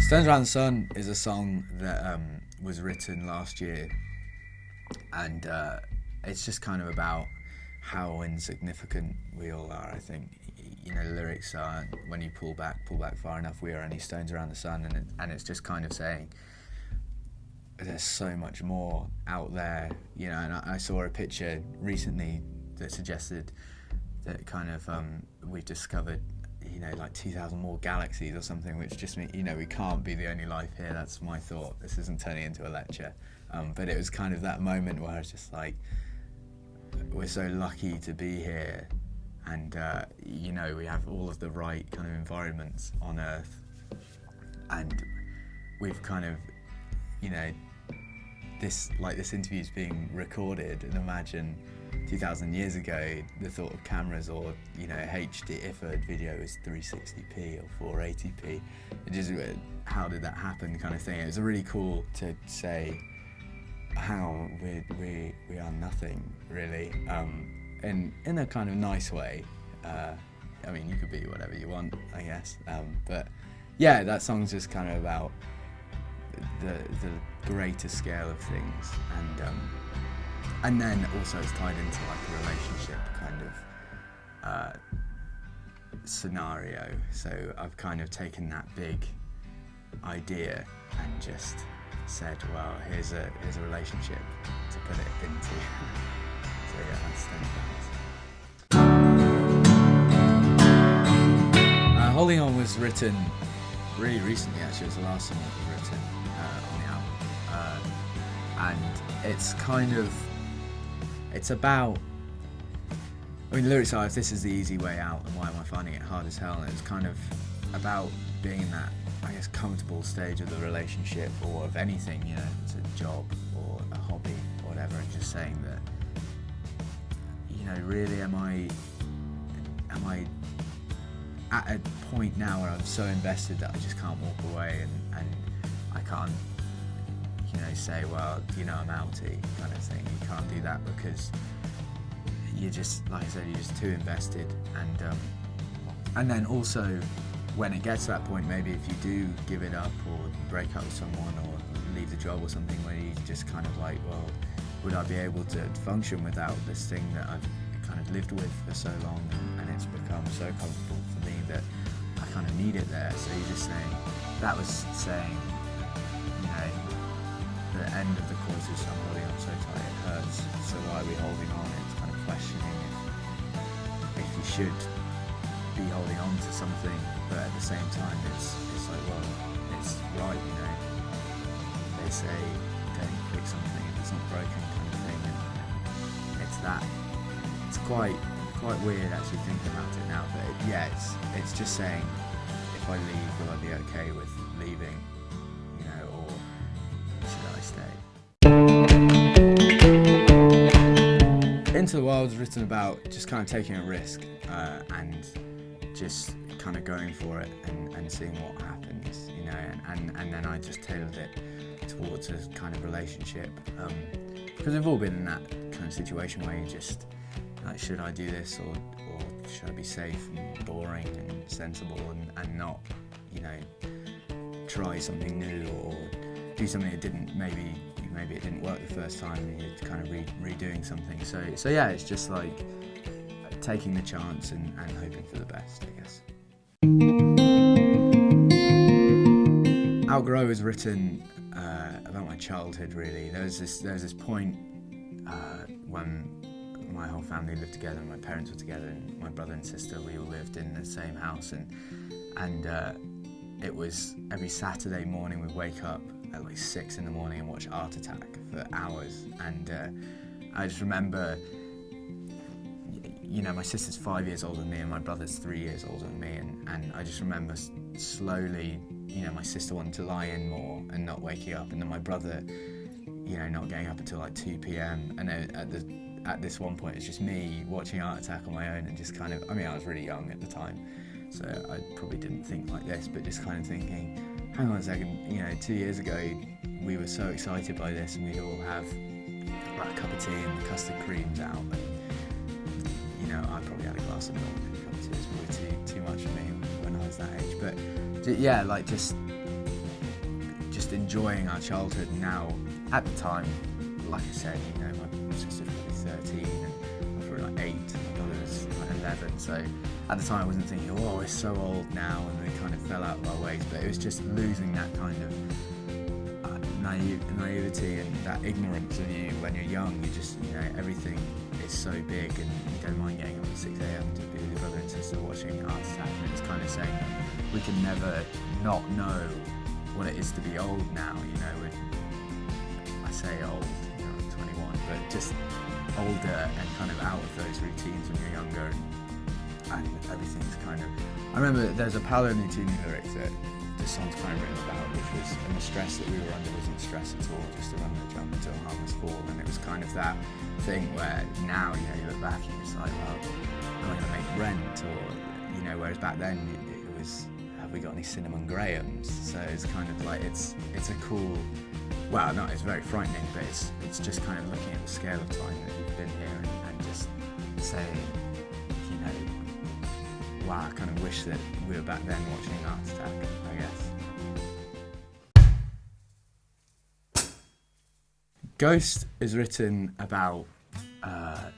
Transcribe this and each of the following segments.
Stones Around the Sun is a song that was written last year, and it's just kind of about how insignificant we all are. I think, you know, the lyrics are, when you pull back far enough, we are only stones around the sun, and it's just kind of saying there's so much more out there, you know. And I saw a picture recently that suggested that kind of we've discovered, you know, like 2,000 more galaxies or something, which just means, you know, we can't be the only life here. That's my thought. This isn't turning into a lecture, but it was kind of that moment where it's just like, we're so lucky to be here, and you know, we have all of the right kind of environments on Earth, and we've kind of, you know, this interview is being recorded, and imagine 2,000 years ago, the thought of cameras, or, you know, HD, if a video is 360p or 480p, it just, how did that happen, kind of thing. It was really cool to say, hang on, we are nothing, really, in a kind of nice way. I mean, you could be whatever you want, I guess, but yeah, that song's just kind of about the greater scale of things, and then also it's tied into like a relationship kind of scenario. So I've kind of taken that big idea and just said, well, here's a relationship to put it into. So yeah, that's Stones Around. Holding On was written really recently, actually. It was the last song that was written on the album, and it's kind of, it's about, I mean, the lyrics are, if this is the easy way out, then why am I finding it hard as hell? And it's kind of about being in that, I guess, comfortable stage of the relationship, or of anything, you know, it's a job or a hobby or whatever, and just saying that, you know, really, am I at a point now where I'm so invested that I just can't walk away, and I can't, you know, say, well, you know, I'm outie, kind of thing. You can't do that, because you're just, like I said, you're just too invested, and then also, when it gets to that point, maybe if you do give it up or break up with someone or leave the job or something, where you just kind of like, well, would I be able to function without this thing that I've kind of lived with for so long, and it's become so comfortable for me that I kind of need it there. So you're just saying, that was saying, you know, the end of the chorus is, I'm holding on so tight it hurts, so why are we holding on? It's kind of questioning if you should be holding on to something, but at the same time it's like, well, it's right, you know, they say don't fix something if it's not broken, kind of thing, and it's that, it's quite weird actually thinking about it now, but it's just saying, if I leave, will I be okay with leaving, you know, or should I stay? Into the Wild is written about just kind of taking a risk, and just kind of going for it, and seeing what happens, you know, and then I just tailored it towards a kind of relationship, because we've all been in that kind of situation where you just like, should I do this, or should I be safe and boring and sensible, and not, you know, try something new, or do something that maybe it didn't work the first time, and you're kind of redoing something. So yeah, it's just like taking the chance and hoping for the best, I guess. Outgrow is written about my childhood, really. There was this point when my whole family lived together, and my parents were together, and my brother and sister, we all lived in the same house, and it was every Saturday morning we'd wake up at like 6 a.m. and watch Art Attack for hours, and I just remember, you know, my sister's 5 years older than me, and my brother's 3 years older than me, and I just remember slowly, you know, my sister wanting to lie in more and not waking up, and then my brother, you know, not getting up until like 2 p.m, and at this one point it's just me watching Art Attack on my own, and just kind of, I mean, I was really young at the time, so I probably didn't think like this, but just kind of thinking, hang on a second, you know, 2 years ago we were so excited by this, and we'd all have like a cup of tea and the custard creams out, and, you know, I probably had a glass of milk, and a cup of tea was probably too much for me when I was that age, but yeah, like just just enjoying our childhood. Now, at the time, like I said, you know, my sister's probably 13 and I'm probably like 8 and my brother was like 11. So at the time I wasn't thinking, oh, we're so old now, and we kind of fell out of our ways. But it was just losing that kind of naivety and that ignorance of you when you're young. You just, you know, everything is so big and you don't mind getting up at 6 a.m. to be with your brother and sister watching Art Attack. And it's kind of saying that we can never not know what it is to be old now, you know. I say old, you know, I'm 21, but just older and kind of out of those routines when you're younger, and everything's kind of... I remember there's a Paolo Nutini lyric that the song's kind of written about, which was, and the stress that we were under wasn't stress at all, just to run the jump until a harmless fall. And it was kind of that thing where now, you know, you look back and you're just like, well, am I going to make rent? Or, you know, whereas back then it was, have we got any Cinnamon Grahams? So it's kind of like, it's a cool, well, no, it's very frightening, but it's just kind of looking at the scale of time that you've been here and just saying, you know, wow, I kind of wish that we were back then watching Art Attack, I guess. Ghost is written about, I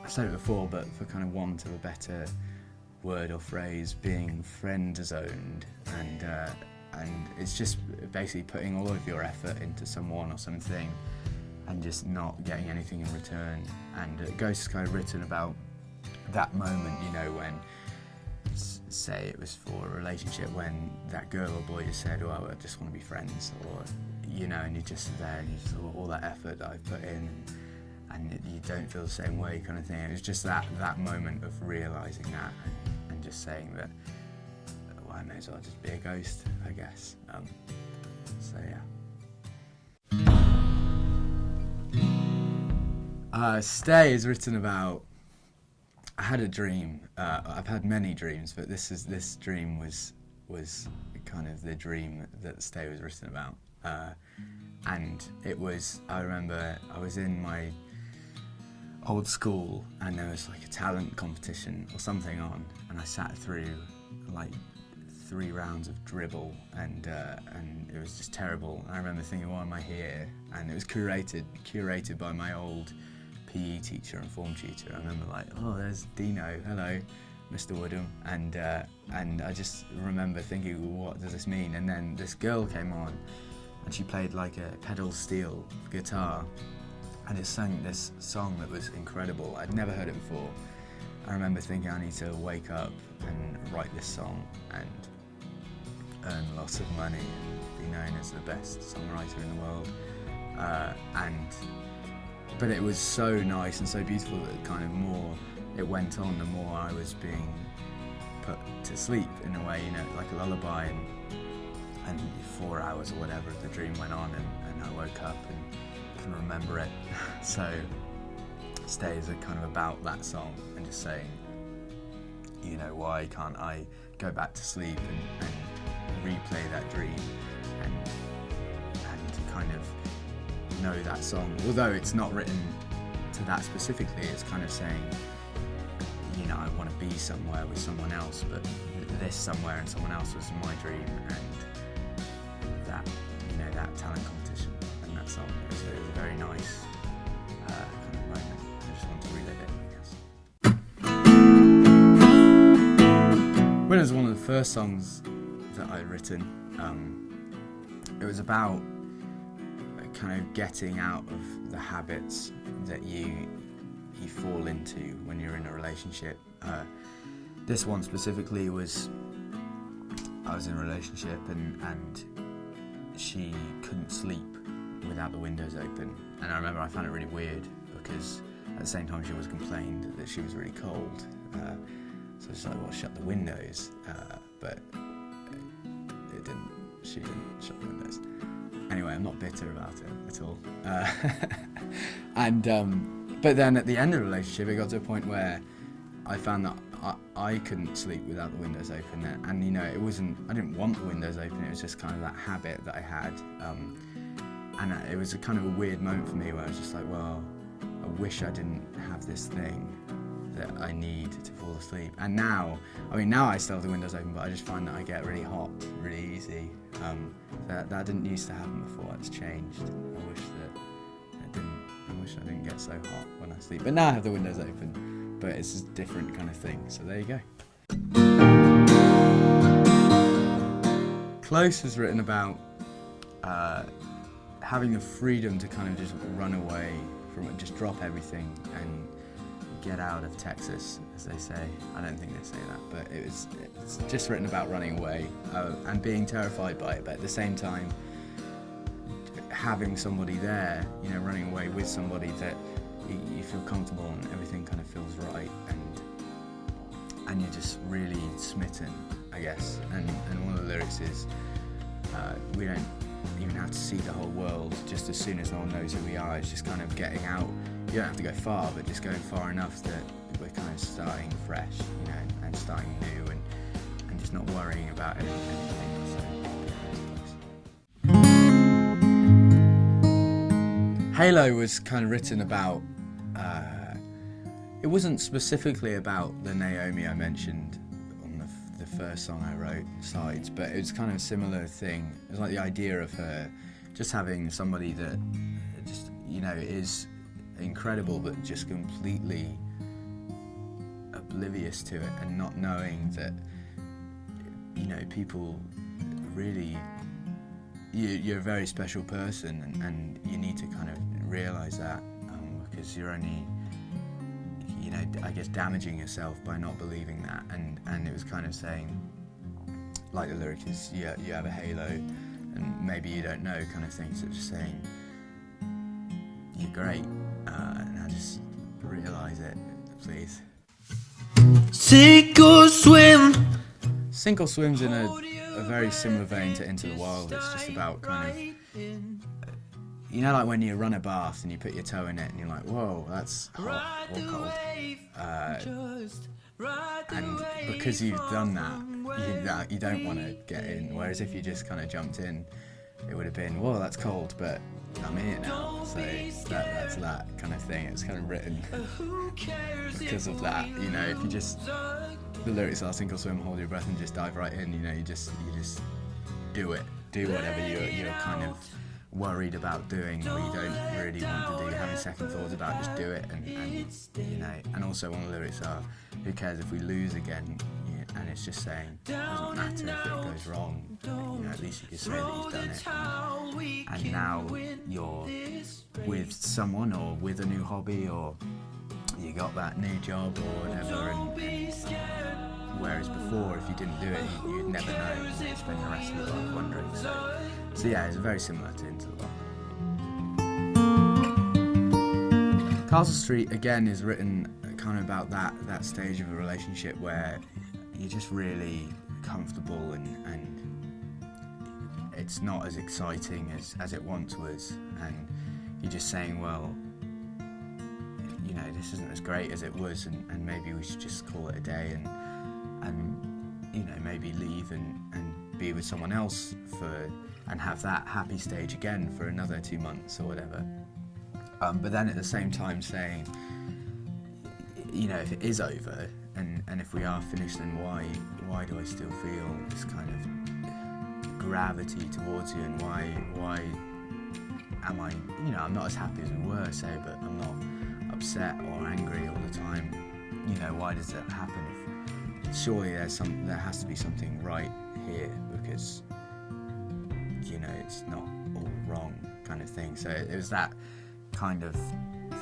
said it before, but for kind of want of a better word or phrase, being friend-zoned, and it's just basically putting all of your effort into someone or something and just not getting anything in return. And Ghost is kind of written about that moment, you know, when, say it was for a relationship, when that girl or boy just said, oh, I just want to be friends, or, you know, and you're just there and you just all that effort that I've put in, and you don't feel the same way kind of thing. It was just that moment of realising that and just saying that, well, I may as well just be a ghost, I guess. So yeah. Stay is written about, I had a dream. I've had many dreams, but this dream was kind of the dream that Stay was written about. And it was, I remember I was in my old school and there was like a talent competition or something on, and I sat through like 3 rounds of dribble, and it was just terrible. And I remember thinking, why am I here? And it was curated by my old PE teacher and form tutor. I remember like, oh, there's Dino, hello, Mr. Woodham, and I just remember thinking, what does this mean? And then this girl came on, and she played like a pedal steel guitar, and it sang this song that was incredible. I'd never heard it before. I remember thinking, I need to wake up and write this song and earn lots of money and be known as the best songwriter in the world. But it was so nice and so beautiful that kind of more it went on, the more I was being put to sleep in a way, you know, like a lullaby, and 4 hours or whatever the dream went on, and I woke up and can remember it. So Stay is kind of about that song and just saying, you know, why can't I go back to sleep and replay that dream and kind of know that song, although it's not written to that specifically. It's kind of saying, you know, I want to be somewhere with someone else, but this somewhere and someone else was my dream, and that, you know, that talent competition and that song, it was a very nice kind of moment. I just want to relive it, I guess. When it was one of the first songs that I'd written, it was about kind of getting out of the habits that you fall into when you're in a relationship. This one specifically was, I was in a relationship and she couldn't sleep without the windows open, and I remember I found it really weird because at the same time she always complained that she was really cold, so I was like, well, shut the windows, but she didn't shut the windows. Anyway, I'm not bitter about it at all. But then at the end of the relationship, it got to a point where I found that I couldn't sleep without the windows open. And you know, I didn't want the windows open, it was just kind of that habit that I had. And it was a kind of a weird moment for me where I was just like, well, I wish I didn't have this thing that I need to fall asleep. And now I still have the windows open, but I just find that I get really hot really easy. That didn't used to happen before. It's changed. I wish I didn't get so hot when I sleep. But now I have the windows open, but it's a different kind of thing. So there you go. Close was written about having the freedom to kind of just run away from it, just drop everything and get out of Texas, as they say. I don't think they say that, but it's just written about running away and being terrified by it, but at the same time having somebody there, you know, running away with somebody that you feel comfortable and everything kind of feels right, and you're just really smitten, I guess. And one of the lyrics is, we don't even have to see the whole world, just as soon as no one knows who we are. It's just kind of getting out. You don't have to go far, but just going far enough that we're kind of starting fresh, you know, and starting new, and just not worrying about anything. Halo was kind of written about, it wasn't specifically about the Naomi I mentioned on the first song I wrote, Sides, but it was kind of a similar thing. It was like the idea of her just having somebody that just, you know, is incredible but just completely oblivious to it, and not knowing that, you know, people really, you're a very special person, and you need to kind of realise that, because you're only, you know, I guess damaging yourself by not believing that. And it was kind of saying, like the lyric is, you have a halo and maybe you don't know, kind of thing. So just saying, you're great, and I just realise it, please. Sink or swim. Sink or Swim's in a very similar vein to Into the Wild. It's just about kind of, you know, like when you run a bath and you put your toe in it and you're like, whoa, that's hot or cold. And because you've done that, you don't want to get in. Whereas if you just kind of jumped in, it would have been, whoa, that's cold, but I'm in it now. So that's that kind of thing. It's kind of written because of that. You know, if you just, the lyrics are sink or swim, hold your breath and just dive right in. You know, you just do it. Do whatever you're kind of worried about doing, or you don't really want to do, having second thoughts about, just do it. And you know, and also one of the lyrics are, who cares if we lose again? And it's just saying, it doesn't matter if it goes wrong, you know, at least you can say that you've done it, and now you're with someone or with a new hobby, or you got that new job or whatever, and whereas before, if you didn't do it, you'd never know, and you'd spend the rest of your life wondering. So yeah, it's very similar to Into the Wild. Castle Street again is written kind of about that stage of a relationship where you're just really comfortable, and it's not as exciting as it once was, and you're just saying, well, you know, this isn't as great as it was, and maybe we should just call it a day, and you know, maybe leave and be with someone else and have that happy stage again for another 2 months or whatever. But then at the same time saying, you know, if it is over, and if we are finished, then why do I still feel this kind of gravity towards you, and why am I, you know, I'm not as happy as we were, say, but I'm not upset or angry all the time. You know, why does that happen? Surely there has to be something right here, because, you know, it's not all wrong, kind of thing. So it was that kind of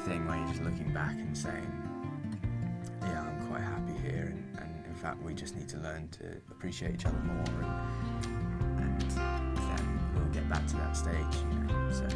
thing where you're just looking back and saying, yeah, I'm quite happy here, and in fact we just need to learn to appreciate each other more, and then we'll get back to that stage, you know. So